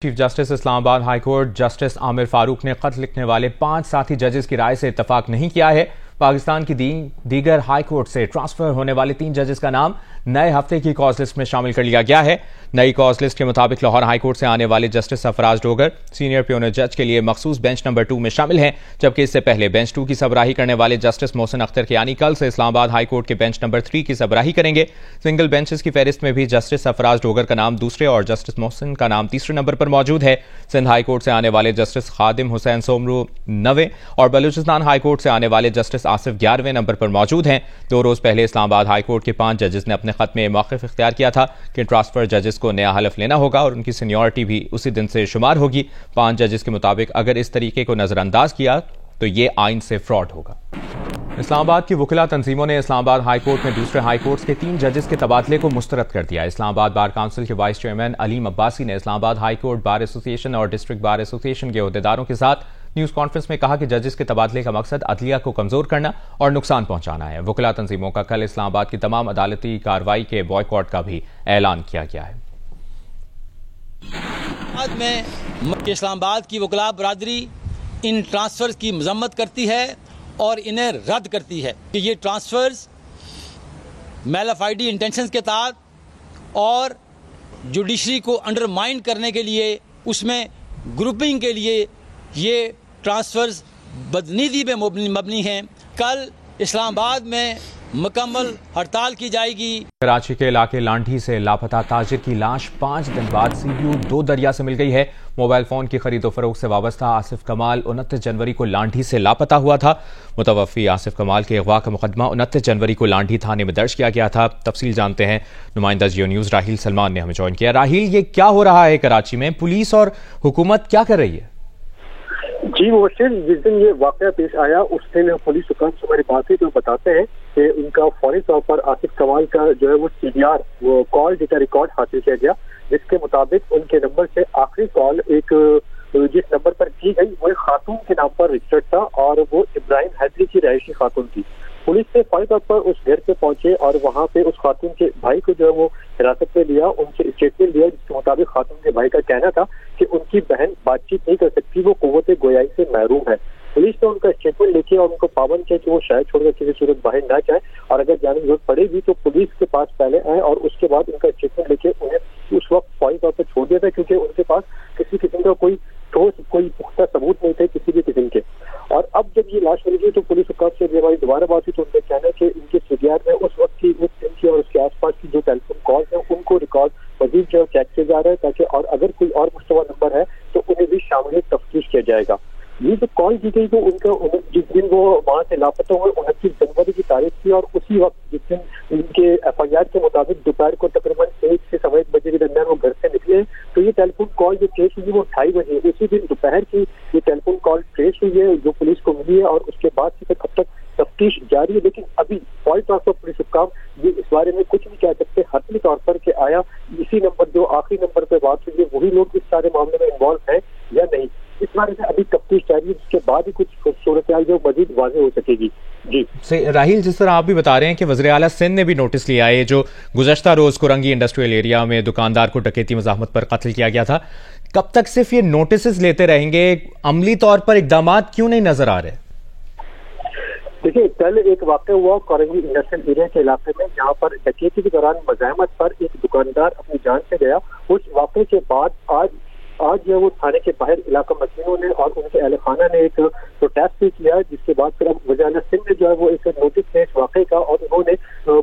Chief justice Islamabad high court justice Aamir Farooq ने खत लिखने वाले 5 साथी जजेस की राय से इत्तफाक नहीं किया है। पाकिस्तान की दीगर हाई कोर्ट से ट्रांसफर होने वाले 3 जजेस का नाम नए हफ्ते की कॉज लिस्ट में शामिल कर लिया गया है। नई कॉज लिस्ट के मुताबिक लाहौर हाई कोर्ट से आने वाले जस्टिस सरफराज डोगर सीनियर प्यूनर जज के लिए मखसूस बेंच नंबर 2 में शामिल हैं, जबकि इससे पहले बेंच 2 की सबराही करने वाले जस्टिस मोहसिन अख्तर कियानी कल से इस्लामाबाद हाई कोर्ट के बेंच नंबर 3 की सबराही करेंगे। सिंगल बेंचेस की फहरिस्त में भी जस्टिस सरफराज डोगर का नाम दूसरे और जस्टिस मोहसिन का नाम तीसरे नंबर पर मौजूद है। सिंध हाई कोर्ट से आने वाले जस्टिस खादिम हुसैन सोमरू 9वें और बलूचिस्तान हाई कोर्ट से आने वाले जस्टिस आसिफ 11वें नंबर पर मौजूद हैं। 2 रोज पहले इस्लामाबाद हाई कोर्ट के 5 जजेस ने अपने खत में मौक़िफ़ इख्तियार किया था कि ट्रांसफर जजेस को नया हलफ लेना होगा और उनकी सीनियरिटी भी उसी दिन से शुमार होगी। 5 जजेस के मुताबिक अगर इस तरीके को नजरअंदाज किया तो ये आइन से फ्रॉड होगा। इस्लामाबाद की वकीला तंजीमों ने इस्लामाबाद हाई कोर्ट में दूसरे हाई कोर्ट्स के 3 जजेस के तबादले को मुस्तरद कर दिया। इस्लामाबाद बार काउंसिल के वाइस चेयरमैन अलीम अब्बासी ने Islamabad high court bar association और डिस्ट्रिक्ट बार एसोसिएशन के अहदेदारों के साथ न्यूज कॉन्फ्रेंस में कहा कि जजेस के तबादले का मकसद अदलिया को कमजोर करना और नुकसान पहुंचाना है। वकीला तंजीमों का कल इस्लामाबाद की तमाम अदालती कार्रवाई के बॉयकॉट का भी ऐलान किया गया है। इस्लामाबाद की वकला बरादरी इन ट्रांसफर्स की मजम्मत करती है और इन्हें रद्द करती है कि ये ट्रांसफर्स मैलाफाइडी इंटेंशंस के तहत और जुडिशरी को अंडरमाइन करने के लिए, उसमें ग्रुपिंग के लिए ये ट्रांसफर्स बदनीति पे मबनी हैं। कल इस्लामाबाद में मुकम्मल हड़ताल की जाएगी। कराची के इलाके लांढी से लापता ताजिर की लाश 5 दिन बाद सीबीयू 2 दरिया से मिल गई है। मोबाइल फोन की खरीदो फरोख्त से वाबस्ता आसिफ कमाल 29 जनवरी को लांढी से लापता हुआ था। मुतवफ़ी आसिफ कमाल के अगवा का मुकदमा 29 जनवरी को लांढी थाने में दर्ज किया गया था। तफसील जानते हैं नुमाइंदा जियो न्यूज राहील सलमान ने हमें ज्वाइन किया। राहील, ये क्या हो रहा है कराची में? पुलिस और हुकूमत क्या कर रही है? जी मुबशिर, जिस दिन ये वाकया पेश आया उस दिन पुलिस हुकाम से हमारी बात हुई तो बताते हैं कि उनका फौरी तौर पर आसिफ कमाल का जो है वो CDR वो कॉल डेटा रिकॉर्ड हासिल किया गया, जिसके मुताबिक उनके नंबर से आखिरी कॉल एक जिस नंबर पर की गई वो एक खातून के नाम पर रजिस्टर्ड था और वो इब्राहिम हैदरी की रहायशी खातून थी। पुलिस ने फौरी तौर पर उस घर पे पहुंचे और वहां पे उस खातून के भाई को जो है वो हिरासत में लिया, उनसे स्टेटमेंट लिया, जिसके मुताबिक खातून के भाई का कहना था कि उनकी बहन बातचीत नहीं कर सकती, वो कुव्वत गोयाई से महरूम है। पुलिस ने उनका स्टेटमेंट लेके और उनको पाबंद किया कि वो शायद छोड़कर किसी सूरत बाहर ना जाए और अगर जाने की जरूरत पड़ेगी तो पुलिस के पास पहले आए और उसके बाद उनका स्टेटमेंट लेके उन्हें उस वक्त फौरी तौर पर छोड़ दिया था, क्योंकि उनके पास किसी किस्म का कोई ठोस कोई पुख्ता सबूत नहीं थे किसी भी किस्म के। और अब जब ये लाश मिल गई तो पुलिस हुकाम से हमारी दोबारा बात हुई तो उनका कहना है कि इनके CDR में उस वक्त की उस दिन की और उसके आसपास की जो टेलीफोन कॉल है उनको रिकॉर्ड मजीद जो चेक किया जा रहा है, ताकि और अगर कोई और मुश्तबा नंबर है तो उन्हें भी शामिल तफ्तीश किया जाएगा। ये जो कॉल की गई तो उनका जिस दिन वो वहां से लापता हुए 29 जनवरी की तारीख थी और उसी वक्त जिस दिन उनके FIR के मुताबिक दोपहर को तकरीबन 1 से 1:15 बजे के दरमियान वो घर से निकले, तो ये टेलीफोन कॉल जो ट्रेस हुई वो 2:30 बजे उसी दिन दोपहर की ये टेलीफोन कॉल ट्रेस हुई है जो पुलिस को मिली है और उसके बाद से अब तक तफ्तीश जारी है। लेकिन अभी फौरी तौर पर पुलिस हुकाम ये इस बारे में कुछ नहीं कह सकते हतमी तौर पर कि आया इसी नंबर जो आखिरी नंबर पर बात हुई है वही लोग इस सारे मामले में इन्वॉल्व है या नहीं, इस बारे में अभी तफ्तीश जारी है, जिसके बाद ही कुछ सूरत जो मजीद वाज़ेह हो सकेगी। जी राहील, जिस तरह आप भी बता रहे हैं कि वज़ीर आला सिंध ने भी नोटिस लिया है, जो गुज़श्ता रोज कुरंगी इंडस्ट्रियल एरिया में दुकानदार को डकैती मज़ाहमत पर कत्ल किया गया था, कब तक सिर्फ ये नोटिस लेते रहेंगे? अमली तौर पर इकदाम क्यों नहीं नजर आ रहे? देखिए, कल एक वाक़या हुआ कुरंगी इंडस्ट्रियल एरिया के इलाके में, जहाँ पर डकैती के दौरान मज़ाहमत पर एक दुकानदार अपनी जान से गया। उस वाक़े के बाद आज जो वो थाने के बाहर इलाका मस्जिदों ने और उनके अहल खाना ने एक प्रोटेस्ट भी किया, जिसके बाद फिर अब वज़ीर आला सिंध ने जो है वो एक नोटिस किया इस वाक़े का और उन्होंने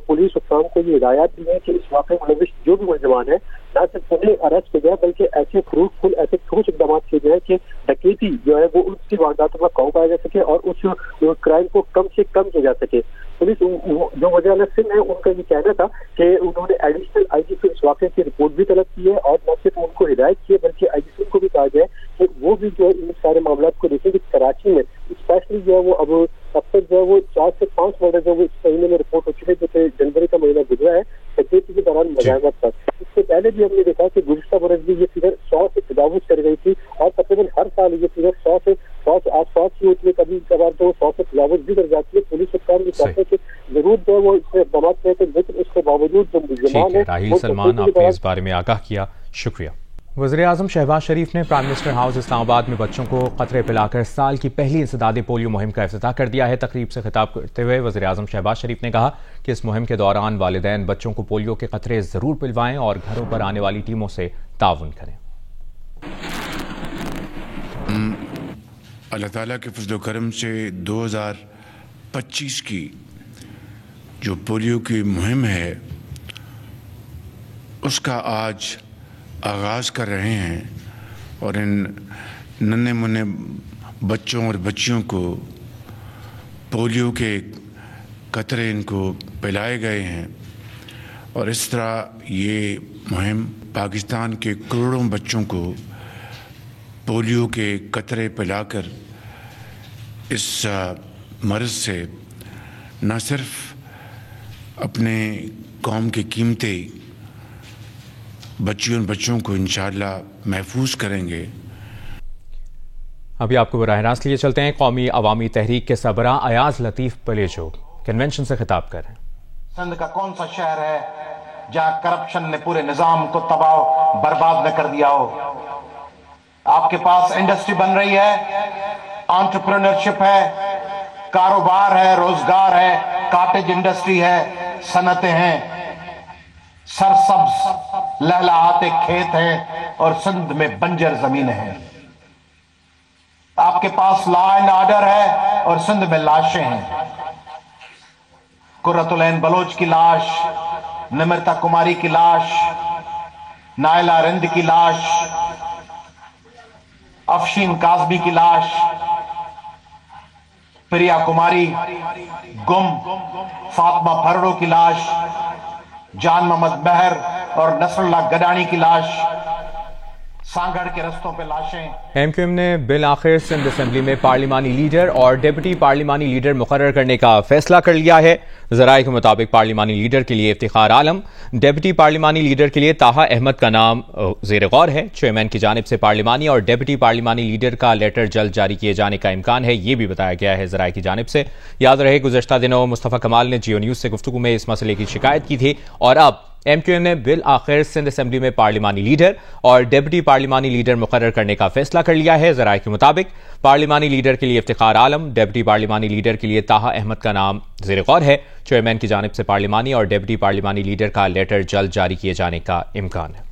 पुलिस हुक्काम को ये हिदायत दी है कि इस वाक़े में मुलविस जो भी मुलज़मान है न सिर्फ उन्हें अरेस्ट किया जाए बल्कि ऐसे फ्रूटफुल ऐसे ठोस इक़दाम किए जाए कि डकैती जो है वो उसकी वारदातों का काबू पाया जा सके और उस क्राइम को कम से कम किया जा सके। पुलिस जो वज़ीर आला सिंध है उनका ये कहना था कि उन्होंने एडिशनल IG से इस वाक़े की रिपोर्ट भी तलब की है और न सिर्फ उनको हिदायत की है बल्कि IG सिंध को भी कहा गया कि वो भी जो है इन सारे मामलों को देखें कि कराची में स्पेशली जो है वो अब तक जो है वो 4 से 5 मर्डर जो वो इस महीने में रिपोर्ट हो चुके, जैसे जनवरी का महीना गुजरा है डकैती के दौरान मज़ाहमत पर। इससे पहले भी हमने देखा कि गुज़श्ता बरस भी ये फिगर 100 से तजावुज़ कर गई थी और तकरीबन हर साल ये फिगर 100 से आसपास की होती है, कभी कभार तो 100 से तजावुज़ भी कर जाती है। पुलिस सरकार भी चाहते हैं कि जरूर जो है वो इसमें इक़दाम करते हैं, लेकिन इसके बावजूद जो मुलज़मान है राहील सलमान, आपने इस बारे में आगाह किया, शुक्रिया। वज़ीर-ए-आज़म शहबाज शरीफ ने प्राइम मिनिस्टर हाउस इस्लामाबाद में बच्चों को कतरे पिलाकर साल की पहली इंसदादी पोलियो मुहिम का इफ्तिताह कर दिया है। तकरीब से खिताब करते हुए वज़ीर-ए-आज़म शहबाज शरीफ ने कहा कि इस मुहिम के दौरान वालिदैन बच्चों को पोलियो के कतरे जरूर पिलवाएं और घरों पर आने वाली टीमों से ताउन करें। अल्लाह ताला के फज़ल करम से 2025 की जो पोलियो की मुहिम है उसका आज आगाज़ कर रहे हैं और इन नन्हे मुन्ने बच्चों और बच्चियों को पोलियो के कतरे इनको पिलाए गए हैं और इस तरह ये मुहिम पाकिस्तान के करोड़ों बच्चों को पोलियो के कतरे पिलाकर इस मर्ज़ से न सिर्फ अपने कौम के कीमती बच्चों को इंशाअल्लाह महफूज करेंगे। अभी आपको बराह रास्त लिए चलते हैं। कौमी अवामी तहरीक के सबरा अयाज लतीफ़ पलेजो कन्वेंशन से खिताब कर रहे हैं। सिंध का कौन सा शहर है जहां करप्शन ने पूरे निजाम को तबाह बर्बाद न कर दिया हो। आपके पास इंडस्ट्री बन रही है, एंटरप्रेन्योरशिप है, कारोबार है, रोजगार है, कॉटेज इंडस्ट्री है, सनतें हैं, सरसब्ज लहलहाते खेत हैं और सिंध में बंजर जमीन है। आपके पास लॉ एंड ऑर्डर है और सिंध में लाशें हैं। कुर्रतुल ऐन बलोच की लाश, निमृता कुमारी की लाश, नायला रिंद की लाश, अफशीन काजमी की लाश, प्रिया कुमारी गुम, फातिमा फरडो की लाश, जान मोहम्मद बहर और नसरुल्लाह गडानी की लाश, सांगड़ के रस्तों पे लाशें। एमक्यूएम ने बिल आखिर सिंध असेंबली में पार्लिमानी लीडर और डिप्टी पार्लिमानी लीडर मुकर्रर करने का फैसला कर लिया है। ज़राए के मुताबिक पार्लिमानी लीडर के लिए इफ्तिखार आलम, डिप्टी पार्लिमानी लीडर के लिए ताहा अहमद का नाम ज़ेर गौर है। चेयरमैन की जानिब से पार्लिमानी और डिप्टी पार्लिमानी लीडर का लेटर जल्द जारी किए जाने का इम्कान है, ये भी बताया गया है ज़राए की जानिब से। याद रहे गुज़श्ता दिनों मुस्तफ़ा कमाल ने जियो न्यूज़ से गुफ्तगू में इस मसले की शिकायत की थी और अब एमक्यूएम ने बिल आखिर सिंध असेंबली में पार्लिमानी लीडर और डिप्टी पार्लिमानी लीडर मुकर्रर करने का फैसला कर लिया है। ज़राए के मुताबिक पार्लिमानी लीडर के लिए इफ्तिखार आलम, डिप्टी पार्लिमानी लीडर के लिए ताहा अहमद का नाम ज़ेर गौर है। चेयरमैन की जानिब से पार्लिमानी और डिप्टी पार्लिमानी लीडर का लेटर जल्द जारी किए जाने का इम्कान है।